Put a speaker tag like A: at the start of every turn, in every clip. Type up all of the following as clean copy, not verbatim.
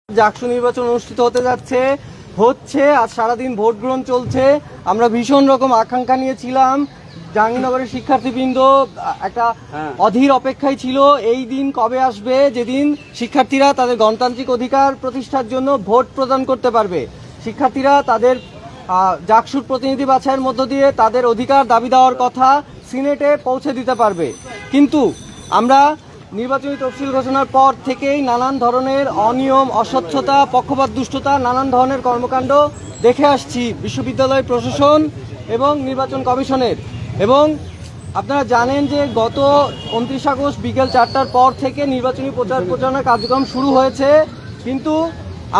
A: জাকসু নির্বাচন অনুষ্ঠিত হতে যাচ্ছে আজ সারাদিন ভোট গ্রহণ চলছে। আমরা ভীষণ রকম আকাঙ্ক্ষা নিয়েছিলাম, জাহাঙ্গীরনগরের শিক্ষার্থীবৃন্দ একটা অধীর অপেক্ষায় ছিল এই দিন কবে আসবে যেদিন শিক্ষার্থীরা তাদের গণতান্ত্রিক অধিকার প্রতিষ্ঠার জন্য ভোট প্রদান করতে পারবে। শিক্ষার্থীরা তাদের জাকসুর প্রতিনিধি বাছাইয়ের মধ্য দিয়ে তাদের অধিকার দাবি দেওয়ার কথা সিনেটে পৌঁছে দিতে পারবে। কিন্তু আমরা নির্বাচনী তফসিল ঘোষণার পর থেকেই নানান ধরনের অনিয়ম, অস্বচ্ছতা, পক্ষপাত দুষ্টতা, নানান ধরনের কর্মকাণ্ড দেখে আসছি বিশ্ববিদ্যালয় প্রশাসন এবং নির্বাচন কমিশনের। এবং আপনারা জানেন যে গত 29 আগস্ট বিকেল 4টার পর থেকে নির্বাচনী প্রচারণার কার্যক্রম শুরু হয়েছে, কিন্তু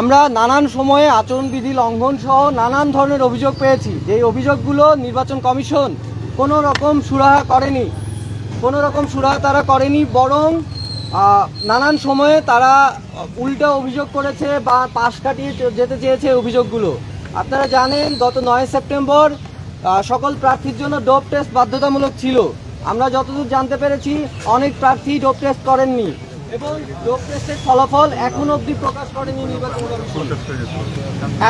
A: আমরা নানান সময়ে আচরণবিধি লঙ্ঘন সহ নানান ধরনের অভিযোগ পেয়েছি। এই অভিযোগগুলো নির্বাচন কমিশন কোনো রকম সুরাহা তারা করেনি, বরং নানান সময়ে তারা উল্টো অভিযোগ করেছে বা পাশ কাটিয়ে যেতে চেয়েছে অভিযোগগুলো। আপনারা জানেন গত 9 সেপ্টেম্বর সকল প্রার্থীর জন্য ডোপ টেস্ট বাধ্যতামূলক ছিল। আমরা যতদূর জানতে পেরেছি অনেক প্রার্থী ডোপ টেস্ট করেননি এবং ডোপ টেস্টের ফলাফল এখন অবধি প্রকাশ করেনি নির্বাচন কমিশন।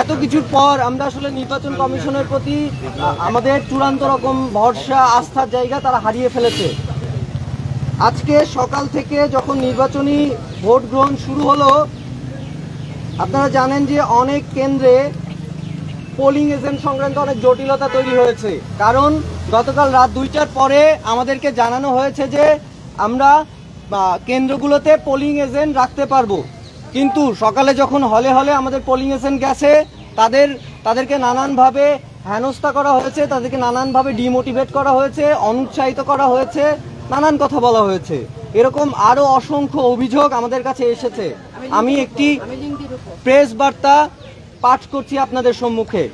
A: এত কিছুর পর আমরা আসলে নির্বাচন কমিশনের প্রতি আমাদের চূড়ান্ত রকম ভরসা, আস্থার জায়গা তারা হারিয়ে ফেলেছে। আজকে সকাল থেকে যখন নির্বাচনী ভোট গ্রহণ শুরু হলো, আপনারা জানেন যে অনেক কেন্দ্রে পোলিং এজেন্ট সংক্রান্ত অনেক জটিলতা তৈরি হয়েছে। কারণ গতকাল রাত 2টার পরে আমাদেরকে জানানো হয়েছে যে আমরা কেন্দ্রগুলোতে পোলিং এজেন্ট রাখতে পারবো, কিন্তু সকালে যখন হলে হলে আমাদের পোলিং এজেন্ট গেছে তাদেরকে নানানভাবে হেনস্থা করা হয়েছে, তাদেরকে নানানভাবে ডিমোটিভেট করা হয়েছে, অনুৎসাহিত করা হয়েছে, নানান কথা বলা হয়েছে। এরকম আরো অসংখ্য অভিযোগ আমাদের কাছে এসেছে। আমি একটি প্রেস বার্তা পাঠ করছি আপনাদের সম্মুখে।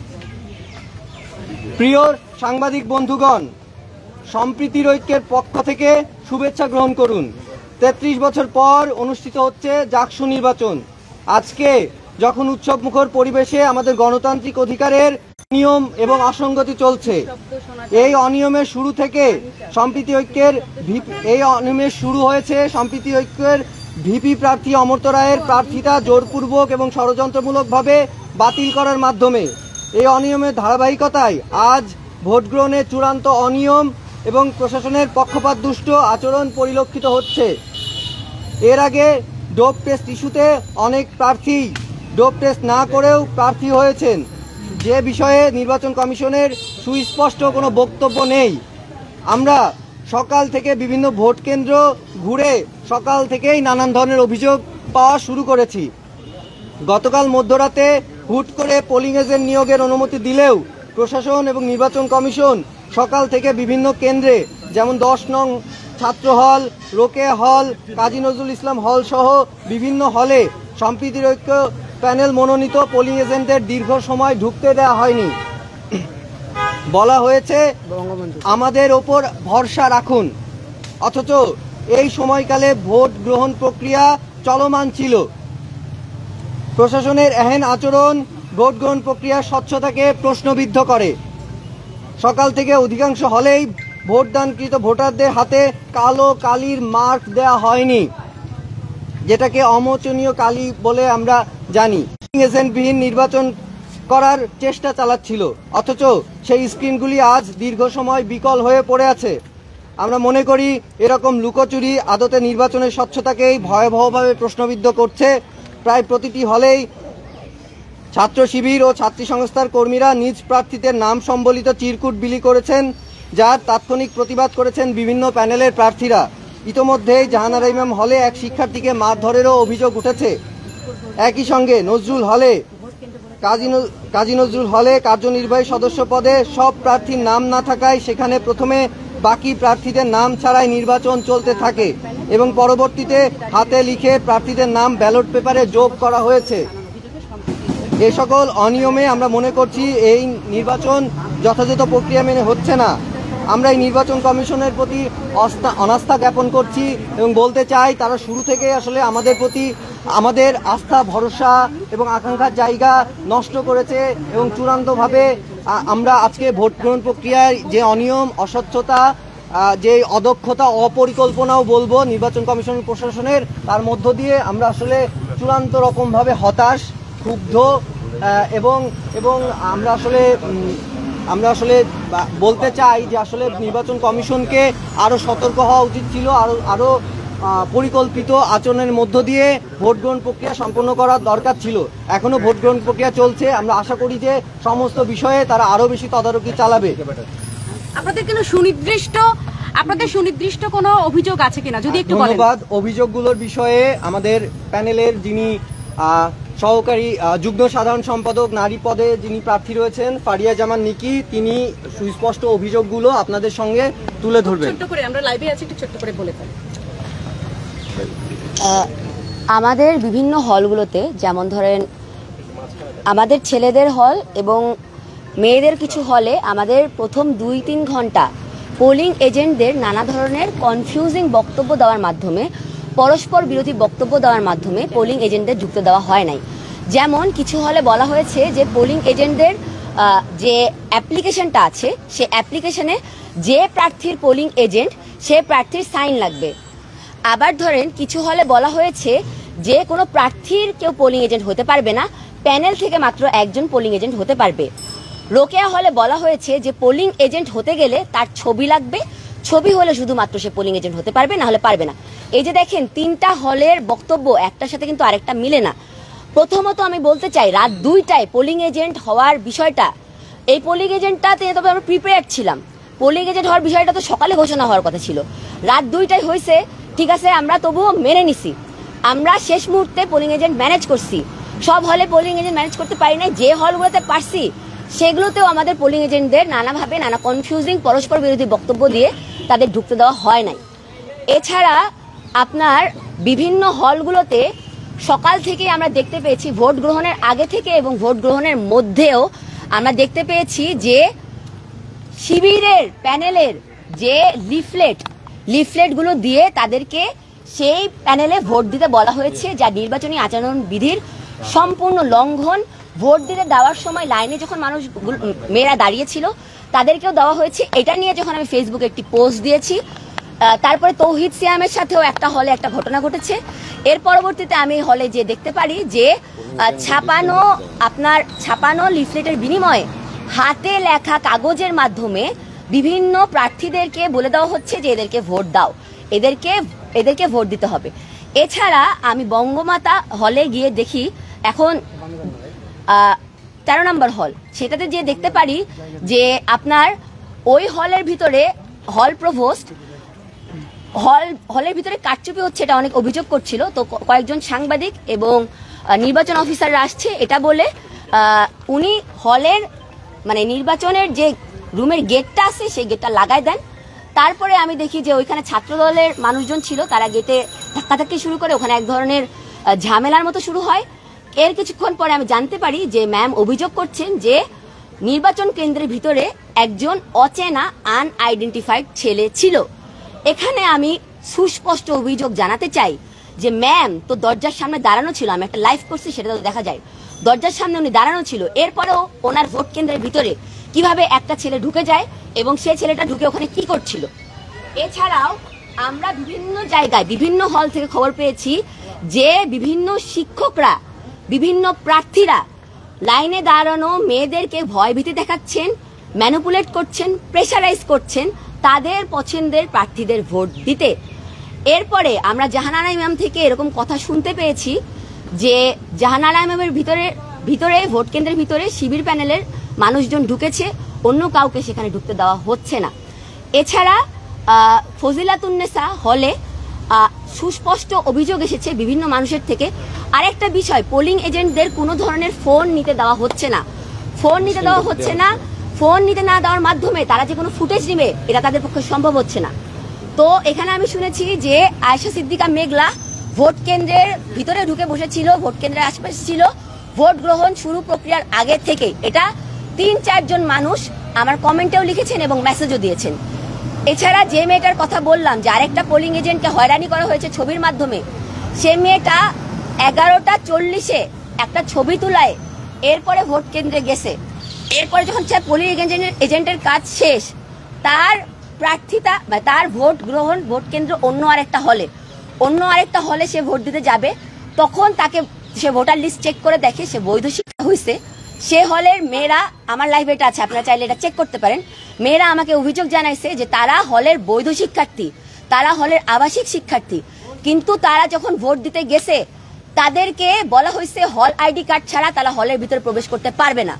A: প্রিয় সাংবাদিক বন্ধুগণ, সম্প্রীতির ঐক্যের পক্ষ থেকে শুভেচ্ছা গ্রহণ করুন। 33 বছর পর অনুষ্ঠিত হচ্ছে জাকসু নির্বাচন। আজকে যখন উৎসবমুখর পরিবেশে আমাদের গণতান্ত্রিক অধিকারের নিয়ম এবং অসঙ্গতি চলছে, এই অনিয়মের শুরু থেকে সম্প্রীতি ঐক্যের সম্প্রীতি ঐক্যের ভিপি প্রার্থী অমর্ত্য রায়ের প্রার্থিতা জোরপূর্বক এবং ষড়যন্ত্রমূলকভাবে বাতিল করার মাধ্যমে এই অনিয়মের ধারাবাহিকতায় আজ ভোট গ্রহণে চূড়ান্ত অনিয়ম এবং প্রশাসনের পক্ষপাত দুষ্ট আচরণ পরিলক্ষিত হচ্ছে। এর আগে ডোপ টেস্ট ইস্যুতে অনেক প্রার্থী ডোপ টেস্ট না করেও প্রার্থী হয়েছেন, যে বিষয়ে নির্বাচন কমিশনের সুস্পষ্ট কোনো বক্তব্য নেই। আমরা সকাল থেকে বিভিন্ন ভোট কেন্দ্র ঘুরে সকাল থেকেই নানান ধরনের অভিযোগ পাওয়া শুরু করেছি। গতকাল মধ্যরাতে হুট করে পোলিং এজেন্ট নিয়োগের অনুমতি দিলেও প্রশাসন এবং নির্বাচন কমিশন সকাল থেকে বিভিন্ন কেন্দ্রে, যেমন 10 নং ছাত্র হল, রোকেয়া হল, কাজী নজরুল ইসলাম হল সহ বিভিন্ন হলে সম্প্রীতির ঐক্য প্যানেল মনোনীত পোলিং এজেন্টদের দীর্ঘ সময় ঢুকতে দেওয়া হয়নি। বলা হয়েছে আমাদের ওপর ভরসা রাখুন, অথচ এই সময়কালে ভোট গ্রহণ প্রক্রিয়া চলমান ছিল। প্রশাসনের এহেন আচরণ ভোট গ্রহণ প্রক্রিয়ার স্বচ্ছতাকে প্রশ্নবিদ্ধ করে। সকাল থেকে অধিকাংশ হলেই ভোটদানকৃত ভোটারদের হাতে কালো কালির মার্ক দেওয়া হয়নি, যেটাকে অমোচনীয় কালি বলে আমরা জানি। এজেন্টবিহীন নির্বাচন করার চেষ্টা চালাচ্ছিল, অথচ সেই স্ক্রিনগুলি আজ দীর্ঘ সময় বিকল হয়ে পড়ে আছে। আমরা মনে করি এরকম লুকোচুরি আদতে নির্বাচনের স্বচ্ছতাকেই ভয়াবহভাবে প্রশ্নবিদ্ধ করছে। প্রায় প্রতিটি হলেই ছাত্র শিবির ও ছাত্রী সংস্থার কর্মীরা নিজ প্রার্থীদের নাম সম্বলিত চিরকুট বিলি করেছেন, যার তাৎক্ষণিক প্রতিবাদ করেছেন বিভিন্ন প্যানেলের প্রার্থীরা। ইতোমধ্যেই জাহানারা ইমাম হলে এক শিক্ষার্থীকে মারধরেরও অভিযোগ উঠেছে। একই সঙ্গে কাজী নজরুল হলে কার্যনির্বাহী সদস্য পদে সব প্রার্থীর নাম না থাকায় সেখানে প্রথমে বাকি প্রার্থীদের নাম ছাড়াই নির্বাচন চলতে থাকে এবং পরবর্তীতে হাতে লিখে প্রার্থীদের নাম ব্যালট পেপারে যোগ করা হয়েছে। এ সকল অনিয়মে আমরা মনে করছি এই নির্বাচন যথাযথ প্রক্রিয়া মেনে হচ্ছে না। আমরা এই নির্বাচন কমিশনের প্রতি অনাস্থা জ্ঞাপন করছি এবং বলতে চাই তারা শুরু থেকে আসলে আমাদের প্রতি আমাদের আস্থা, ভরসা এবং আকাঙ্ক্ষার জায়গা নষ্ট করেছে এবং চূড়ান্তভাবে আমরা আজকে ভোট গ্রহণ প্রক্রিয়ায় যে অনিয়ম, অস্বচ্ছতা, যে অদক্ষতা, অপরিকল্পনাও বলবো নির্বাচন কমিশন প্রশাসনের, তার মধ্য দিয়ে আমরা আসলে চূড়ান্ত রকমভাবে হতাশ, ক্ষুব্ধ, এবং এবং আমরা আসলে বলতে চাই যে আসলে নির্বাচন কমিশনকে আরও সতর্ক হওয়া উচিত ছিল, আরও পরিকল্পিত আচরণের মধ্য দিয়ে ভোট গ্রহণ প্রক্রিয়া সম্পন্ন করার দরকার ছিল। এখনো ভোট গ্রহণ প্রক্রিয়া চলছে, আমরা আশা করি যে সমস্ত বিষয়ে তারা আরও বেশি তদারকি চালাবে।
B: আপনাদের সুনির্দিষ্ট কোনো অভিযোগ আছে কিনা যদি একটু বলেন।
A: ধন্যবাদ। অভিযোগগুলোর বিষয়ে আমাদের প্যানেলের যিনি সহকারী যুগ্ম সাধারণ সম্পাদক নারী পদে যিনি প্রার্থী রয়েছেন ফারিয়া জামান নিকি, তিনি সুস্পষ্ট অভিযোগগুলো আপনাদের সঙ্গে তুলে ধরবেন।
B: ছোট্ট করে, আমরা লাইভে আছি, একটু ছোট্ট করে বলে ফেলেন।
C: আমাদের বিভিন্ন হলগুলোতে, যেমন ধরেন আমাদের ছেলেদের হল এবং মেয়েদের কিছু হলে আমাদের প্রথম 2-3 ঘন্টা পোলিং এজেন্টদের নানা ধরনের কনফিউজিং বক্তব্য দেওয়ার মাধ্যমে, পরস্পর বিরোধী বক্তব্য দেওয়ার মাধ্যমে পোলিং এজেন্টদের যুক্ত দেওয়া হয় নাই। যেমন কিছু হলে বলা হয়েছে যে পোলিং এজেন্টদের যে অ্যাপ্লিকেশনটা আছে সে অ্যাপ্লিকেশনে যে প্রার্থীর পোলিং এজেন্ট সে প্রার্থীর সাইন লাগবে। আবার ধরেন কিছু হলে বলা হয়েছে যে কোনো প্রার্থীর কেউ পোলিং এজেন্ট হতে পারবে না, প্যানেল থেকে মাত্র একজন পোলিং এজেন্ট হতে পারবে। রোকেয়া হলে বলা হয়েছে যে পোলিং এজেন্ট হতে গেলে তার ছবি লাগবে, ছবি হলে শুধুমাত্র সে পোলিং এজেন্ট হতে পারবে, না হলে পারবে না। এই যে দেখেন 3টা হলের বক্তব্য একটার সাথে কিন্তু আরেকটা মিলে না। প্রথমত আমি বলতে চাই রাত 2টায় পোলিং এজেন্ট হওয়ার বিষয়টা, এই পোলিং এজেন্টটাতে তবে আমরা প্রিপেয়ার ছিলাম। পোলিং এজেন্ট হওয়ার বিষয়টা তো সকালে ঘোষণা হওয়ার কথা ছিল, রাত 2টায় হয়েছে, ঠিক আছে, আমরা তবুও মেনে নিছি। আমরা শেষ মুহূর্তে পোলিং এজেন্ট ম্যানেজ করছি, সব হলে পোলিং এজেন্ট ম্যানেজ করতে পারি না। যে হলগুলোতে পারছি সেগুলোতেও আমাদের পোলিং এজেন্টদের নানাভাবে নানা কনফিউজিং পরস্পর বিরোধী বক্তব্য দিয়ে তাদের ঢুকতে দেওয়া হয় নাই। এছাড়া আপনার বিভিন্ন হলগুলোতে সকাল থেকে আমরা দেখতে পেয়েছি, ভোট গ্রহণের আগে থেকে এবং ভোট গ্রহণের মধ্যেও আমরা দেখতে পেয়েছি যে শিবিরের প্যানেলের যে লিফলেটগুলো দিয়ে তাদেরকে সেই প্যানেলে ভোট দিতে বলা হয়েছে, যা নির্বাচনী আচরণ বিধির সম্পূর্ণ লঙ্ঘন। ভোট দিতে দেওয়ার সময় লাইনে যখন মানুষ মেয়েরা দাঁড়িয়েছিল তাদেরকেও দেওয়া হয়েছে। এটা নিয়ে যখন আমি ফেসবুকে একটি পোস্ট দিয়েছি, তারপরে তৌহিদ সিয়ামের সাথেও একটা হলে একটা ঘটনা ঘটেছে। এর পরবর্তীতে আমি হলে যে দেখতে পারি যে ছাপানো লিফলেটের বিনিময়ে হাতে লেখা কাগজের মাধ্যমে বিভিন্ন প্রার্থীদেরকে বলে দেওয়া হচ্ছে যে এদেরকে ভোট দাও, এদেরকে ভোট দিতে হবে। এছাড়া আমি বঙ্গমাতা হলে গিয়ে দেখি, এখন 13 নম্বর হল, সেটাতে যে দেখতে পারি যে আপনার ওই হলের ভিতরে হল প্রভোস্ট হলের ভিতরে কারচুপি হচ্ছে, এটা অনেক অভিযোগ করছিল। তো কয়েকজন সাংবাদিক এবং নির্বাচন অফিসাররা আসছে এটা বলে উনি হলের মানে নির্বাচনের যে রুমের গেটটা আছে সেই গেটটা লাগাই দেন। তারপরে আমি দেখি যে ওইখানে ছাত্র দলের মানুষজন ছিল, তারা গেটে ধাক্কাধাক্কি শুরু করে, ওখানে এক ধরনের ঝামেলার মতো শুরু হয়। এর কিছুক্ষণ পরে আমি জানতে পারি যে ম্যাম অভিযোগ করছেন যে নির্বাচন কেন্দ্রের ভিতরে একজন অচেনা আনআইডেন্টিফাইড ছেলে ছিল। এখানে আমি সুস্পষ্ট অভিযোগ জানাতে চাই যে ম্যাম তো দরজার সামনে দাঁড়ানো ছিল, আমি একটা লাইভ করছি সেটা তো দেখা যায়, দরজার সামনে উনি দাঁড়ানো ছিল। এরপরেও ওনার ভোট কেন্দ্রের ভিতরে কিভাবে একটা ছেলে ঢুকে যায় এবং সেই ছেলেটা ঢুকে ওখানে কি করছিল। এছাড়াও আমরা বিভিন্ন জায়গায় বিভিন্ন হল থেকে খবর পেয়েছি যে বিভিন্ন শিক্ষকরা, বিভিন্ন প্রার্থীরা লাইনে দাঁড়ানো মেয়েদেরকে ভয়ভীতি দেখাচ্ছেন, ম্যানিপুলেট করছেন, প্রেশারাইজ করছেন তাদের পছন্দের প্রার্থীদের ভোট দিতে। এরপরে আমরা জাহানারা ইমাম থেকে এরকম কথা শুনতে পেয়েছি যে জাহানারা ইমামের ভিতরে ভোট কেন্দ্রের ভিতরে শিবির প্যানেলের মানুষজন ঢুকেছে, অন্য কাউকে সেখানে ঢুকতে দেওয়া হচ্ছে না। এছাড়া ফজিলাতুন্নেসা হলে সুস্পষ্ট অভিযোগ এসেছে বিভিন্ন মানুষের থেকে। আরেকটা বিষয়, পোলিং এজেন্টদের কোনো ধরনের ফোন নিতে দেওয়া হচ্ছে না। ফোন নিতে না দেওয়ার মাধ্যমে তারা যে কোনো ফুটেজ নেবে এটা তাদের পক্ষে সম্ভব হচ্ছে না। তো এখানে আমি শুনেছি যে আয়েশা সিদ্দিকা মেঘলা ভোট কেন্দ্রের ভিতরে ঢুকে বসেছিল, ভোট কেন্দ্রের আশেপাশে ছিল ভোট গ্রহণ শুরু প্রক্রিয়ার আগে থেকে। এটা 3-4 জন মানুষ আমার কমেন্টেও লিখেছেন এবং মেসেজও দিয়েছেন। এছাড়া যে মেয়েটার কথা বললাম যে আরেকটা পোলিং এজেন্টকে হয়রানি করা হয়েছে ছবির মাধ্যমে, সে মেয়েটা 11:40-এ একটা ছবি তুলায় এরপরে ভোট কেন্দ্রে গেছে। এরপরে যখন পোলিং এজেন্টের কাজ শেষ, তার প্রার্থিতা বা তার ভোট কেন্দ্র অন্য আরেকটা হলে সে ভোট দিতে যাবে, তখন তাকে সে ভোটার লিস্ট চেক করে দেখে সে বৈধ শিক্ষা হয়েছে। সে হলের মেয়েরা, আমার লাইভে এটা আছে, আপনারা চাইলে এটা চেক করতে পারেন, মেয়েরা আমাকে অভিযোগ জানাইছে যে তারা হলের বৈধ শিক্ষার্থী, তারা হলের আবাসিক শিক্ষার্থী, কিন্তু তারা যখন ভোট দিতে গেছে তাদেরকে বলা হয়েছে হল আইডি কার্ড ছাড়া তারা হলের ভিতরে প্রবেশ করতে পারবে না।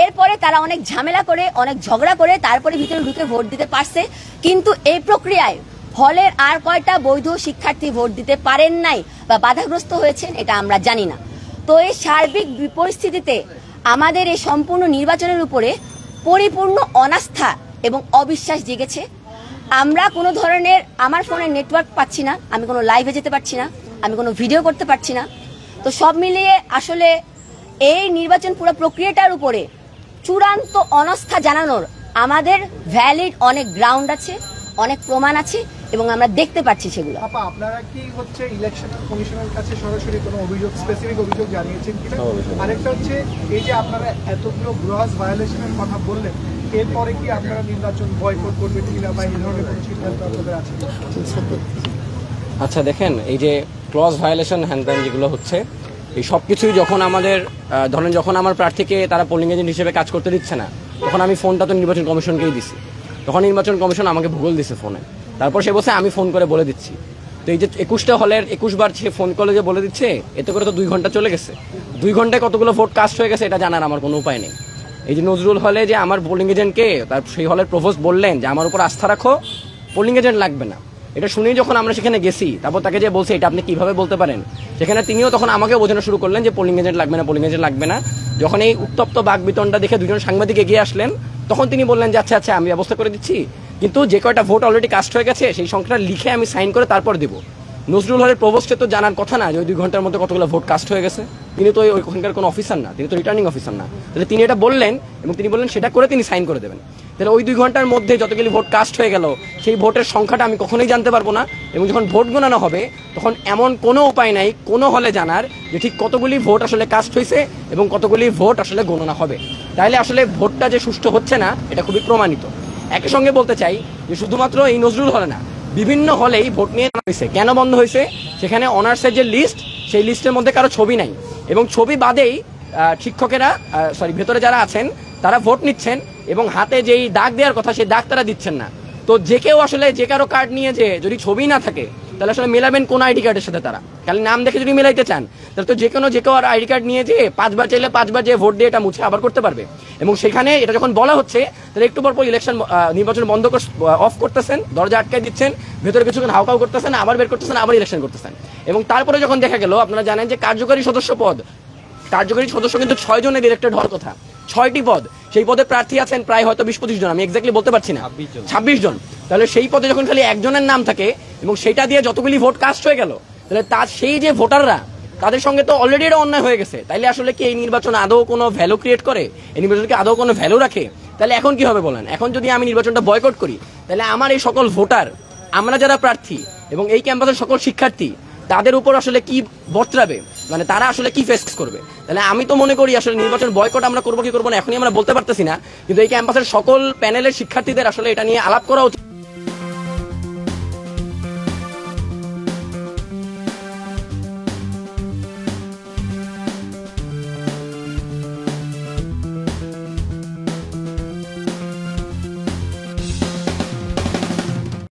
C: এরপরে তারা অনেক ঝামেলা করে, অনেক ঝগড়া করে তারপরে ভিতরে ঢুকে ভোট দিতে পারছে। কিন্তু এই প্রক্রিয়ায় হলের আর কয়টা বৈধ শিক্ষার্থী ভোট দিতে পারেন নাই বা বাধাগ্রস্ত হয়েছেন এটা আমরা জানি না। তো এই সার্বিক পরিস্থিতিতে আমাদের এই সম্পূর্ণ নির্বাচনের উপরে পরিপূর্ণ অনাস্থা এবং অবিশ্বাস জেগেছে। আমরা কোনো ধরনের, আমার ফোনে নেটওয়ার্ক পাচ্ছি না, আমি কোনো লাইভে যেতে পারছি না, আমি কোনো ভিডিও করতে পারছি না। তো সব মিলিয়ে আসলে এই নির্বাচন পুরো প্রক্রিয়াটার উপরে চূড়ান্ত অনাস্থা জানানোর আমাদের ভ্যালিড অনেক গ্রাউন্ড আছে, অনেক প্রমাণ আছে এবং আমরা দেখতে পাচ্ছি সেগুলো।
D: আপা, আপনারা কি হচ্ছে ইলেকশন কমিশনের কাছে সরাসরি কোনো অভিযোগ, স্পেসিফিক অভিযোগ জানিয়েছেন কিনা? আরেকটা হচ্ছে এই যে আপনারা এতগুলো গ্রস ভায়োলেশনের কথা বললেন, এরপরে কি আপনারা নির্বাচন বয়কট করবেন কিনা বা এই ধরনের কোনো সিদ্ধান্ত আপনাদের আছে?
E: আচ্ছা দেখেন, এই যে ক্লজ ভায়োলেশন হ্যান্ড যেগুলো হচ্ছে, এই সব কিছুই যখন আমাদের ধরেন যখন আমার প্রার্থীকে তারা পোলিং এজেন্ট হিসেবে কাজ করতে দিচ্ছে না, তখন আমি ফোনটা তো নির্বাচন কমিশনকেই দিছি। তখন নির্বাচন কমিশন আমাকে ভূগোল দিছে ফোনে, তারপর সে বলছে আমি ফোন করে বলে দিচ্ছি। তো এই যে 21টা হলের 21 বার সে ফোন কলে যে বলে দিচ্ছে, এতে করে তো 2 ঘন্টা চলে গেছে। 2 ঘন্টায় কতগুলো ভোট কাস্ট হয়ে গেছে এটা জানার আমার কোনো উপায় নেই। এই যে নজরুল হলে যে আমার পোলিং এজেন্টকে তার সেই হলের প্রভোস্ট বললেন যে আমার উপর আস্থা রাখো, পোলিং এজেন্ট লাগবে না, এটা শুনেই যখন আমরা সেখানে গেছি, তারপর তাকে যে বলছে এটা আপনি কিভাবে বলতে পারেন, সেখানে তিনিও তখন আমাকে বোঝানো শুরু করলেন যে পোলিং এজেন্ট লাগবে না, পোলিং এজেন্ট লাগবে না। যখন এই উত্তপ্ত বাকবিতণ্ডা দেখে 2জন সাংবাদিক এগিয়ে আসলেন, তখন তিনি বললেন যে আচ্ছা আচ্ছা আমি ব্যবস্থা করে দিচ্ছি, কিন্তু যে কয়টা ভোট অলরেডি কাস্ট হয়ে গেছে সেই সংখ্যাটা লিখে আমি সাইন করে তারপর দেবো। নজরুল হলের প্রভোস্টে তো জানার কথা না যে ওই 2 ঘন্টার মধ্যে কতগুলো ভোট কাস্ট হয়ে গেছে। তিনি তো ওইখানকার কোনো অফিসার না, তিনি তো রিটার্নিং অফিসার না। তাহলে তিনি এটা বললেন এবং তিনি বললেন সেটা করে তিনি সাইন করে দেবেন। তাহলে ওই 2 ঘন্টার মধ্যে যতগুলি ভোট কাস্ট হয়ে গেল সেই ভোটের সংখ্যাটা আমি কখনোই জানতে পারবো না। এবং যখন ভোট গণনা হবে তখন এমন কোনো উপায় নাই কোনো হলে জানার যে ঠিক কতগুলি ভোট আসলে কাস্ট হয়েছে এবং কতগুলি ভোট আসলে গণনা হবে। তাইলে আসলে ভোটটা যে সুষ্ঠু হচ্ছে না এটা খুবই প্রমাণিত। একই সঙ্গে বলতে চাই যে শুধুমাত্র এই নজরুল হলে না, বিভিন্ন হলেই ভোট নিয়ে হয়েছে। কেন বন্ধ হয়েছে? সেখানে অনার্সের যে লিস্ট, সেই লিস্টের মধ্যে কারো ছবি নাই এবং ছবি বাদেই শিক্ষকেরা ভেতরে যারা আছেন তারা ভোট নিচ্ছেন এবং হাতে যেই দাগ দেওয়ার কথা সেই দাগ তারা দিচ্ছেন না। তো যে কেউ আসলে যে কারো কার্ড নিয়ে যে যদি ছবি না থাকে তাহলে আসলে মেলাবেন কোন আইডি কার্ডের সাথে? তারা খালি নাম দেখে যদি মেলাইতে চান তাহলে তো যে কেউ আর আইডি কার্ড নিয়ে যে 5 বার চাইলে 5 বার যে ভোট দিয়ে এটা মুছে আবার করতে পারবে। এবং সেখানে এটা যখন বলা হচ্ছে তাহলে একটু পর ইলেকশন নির্বাচন বন্ধ অফ করতেছেন, দরজা আটকায় দিচ্ছেন, ভেতরে কিছুক্ষণ হাউকাউ করতেছেন, আবার বের করতেছেন, আবার ইলেকশন করতেছেন। এবং তারপরে যখন দেখা গেল, আপনারা জানেন যে কার্যকরী সদস্য কিন্তু 6 জনের ইলেক্টেড হওয়ার কথা, 6টি পদ, সেই পদে প্রার্থী আছেন প্রায় হয়তো 20-25 জন, আমি এক্স্যাক্টলি বলতে পারছি না, 26 জন। তাহলে সেই পদে যখন খালি একজনের নাম থাকে এবং সেটা দিয়ে যতগুলি ভোট কাস্ট হয়ে গেল, তাহলে তার সেই যে ভোটাররা তাদের সঙ্গে তো অলরেডি এটা অন্যায় হয়ে গেছে। তাইলে আসলে কি এই নির্বাচন আদৌ কোনো ভ্যালু ক্রিয়েট করে? এই নির্বাচনকে আদৌ কোনো ভ্যালু রাখে? তাহলে এখন কি হবে বলেন? এখন যদি আমি নির্বাচনটা বয়কট করি তাহলে আমার এই সকল ভোটার, আমরা যারা প্রার্থী এবং এই ক্যাম্পাসের সকল শিক্ষার্থী, তাদের উপর আসলে কি বর্তাবে, মানে তারা আসলে কি ফেস করবে? তাহলে আমি তো মনে করি আসলে নির্বাচন বয়কট আমরা করবো কি করবো না এখনই আমরা বলতে পারতেছি না, কিন্তু এই ক্যাম্পাসের সকল প্যানেলের শিক্ষার্থীদের আসলে এটা নিয়ে আলাপ করা উচিত।